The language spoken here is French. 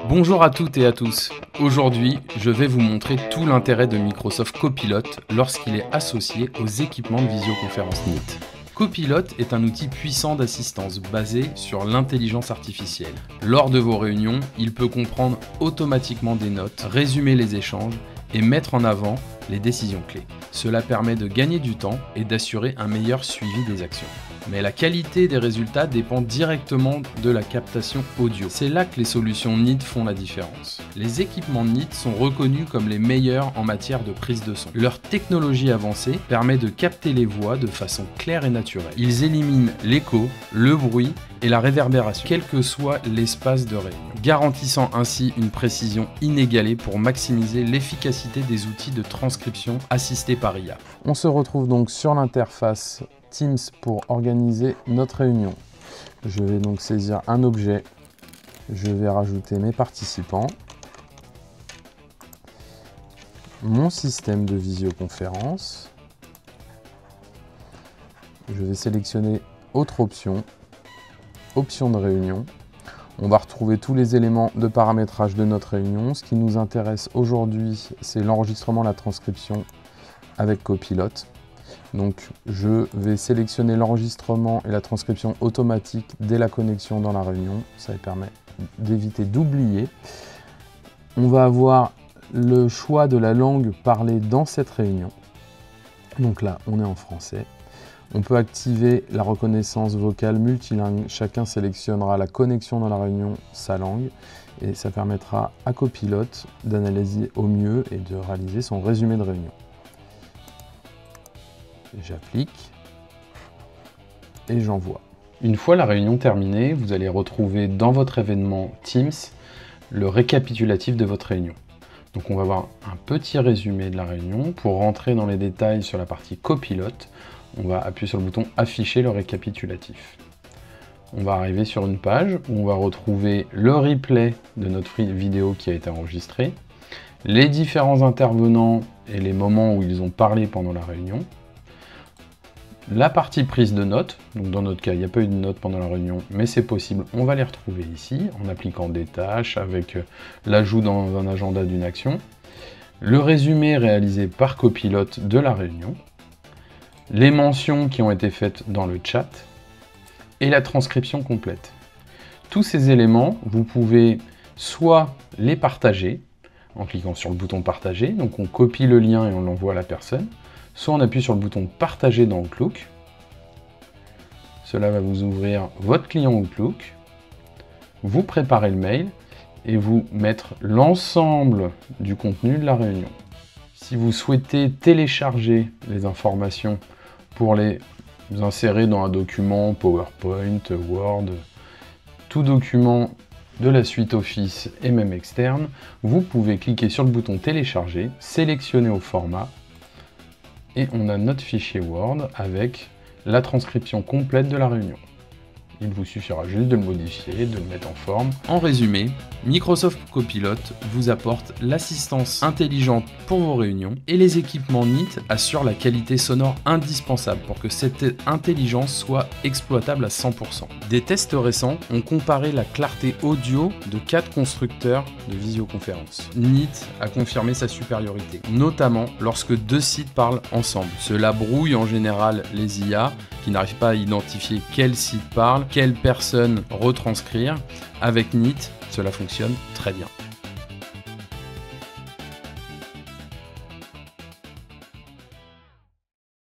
Bonjour à toutes et à tous. Aujourd'hui, je vais vous montrer tout l'intérêt de Microsoft Copilot lorsqu'il est associé aux équipements de visioconférence Meet. Copilot est un outil puissant d'assistance basé sur l'intelligence artificielle. Lors de vos réunions, il peut comprendre automatiquement des notes, résumer les échanges et mettre en avant les décisions clés. Cela permet de gagner du temps et d'assurer un meilleur suivi des actions. Mais la qualité des résultats dépend directement de la captation audio. C'est là que les solutions Neat font la différence. Les équipements Neat sont reconnus comme les meilleurs en matière de prise de son. Leur technologie avancée permet de capter les voix de façon claire et naturelle. Ils éliminent l'écho, le bruit et la réverbération, quel que soit l'espace de réunion, garantissant ainsi une précision inégalée pour maximiser l'efficacité des outils de transcription assistés par IA. On se retrouve donc sur l'interface Teams pour organiser notre réunion. Je vais donc saisir un objet, je vais rajouter mes participants, mon système de visioconférence, je vais sélectionner autre option, option de réunion. On va retrouver tous les éléments de paramétrage de notre réunion. Ce qui nous intéresse aujourd'hui, c'est l'enregistrement, la transcription avec Copilot. Donc je vais sélectionner l'enregistrement et la transcription automatique dès la connexion dans la réunion. Ça permet d'éviter d'oublier. On va avoir le choix de la langue parlée dans cette réunion. Donc là, on est en français. On peut activer la reconnaissance vocale multilingue. Chacun sélectionnera la connexion dans la réunion, sa langue. Et ça permettra à Copilot d'analyser au mieux et de réaliser son résumé de réunion. J'applique et j'envoie. Une fois la réunion terminée, vous allez retrouver dans votre événement Teams le récapitulatif de votre réunion. Donc on va voir un petit résumé de la réunion. Pour rentrer dans les détails sur la partie Copilot, on va appuyer sur le bouton afficher le récapitulatif. On va arriver sur une page où on va retrouver le replay de notre vidéo qui a été enregistrée, les différents intervenants et les moments où ils ont parlé pendant la réunion, la partie prise de notes. Donc dans notre cas, il n'y a pas eu de notes pendant la réunion, mais c'est possible, on va les retrouver ici en appliquant des tâches avec l'ajout dans un agenda d'une action, le résumé réalisé par Copilot de la réunion, les mentions qui ont été faites dans le chat et la transcription complète. Tous ces éléments, vous pouvez soit les partager en cliquant sur le bouton partager, donc on copie le lien et on l'envoie à la personne, soit on appuie sur le bouton partager dans Outlook. Cela va vous ouvrir votre client Outlook, vous préparez le mail et vous mettre l'ensemble du contenu de la réunion. Si vous souhaitez télécharger les informations pour les insérer dans un document PowerPoint, Word, tout document de la suite Office et même externe, vous pouvez cliquer sur le bouton télécharger, sélectionner au format et on a notre fichier Word avec la transcription complète de la réunion. Il vous suffira juste de le modifier, de le mettre en forme. En résumé, Microsoft Copilot vous apporte l'assistance intelligente pour vos réunions et les équipements Neat assurent la qualité sonore indispensable pour que cette intelligence soit exploitable à 100%. Des tests récents ont comparé la clarté audio de 4 constructeurs de visioconférence. Neat a confirmé sa supériorité, notamment lorsque 2 sites parlent ensemble. Cela brouille en général les IA qui n'arrivent pas à identifier quel site parle, quelle personne retranscrire. Avec Neat, cela fonctionne très bien.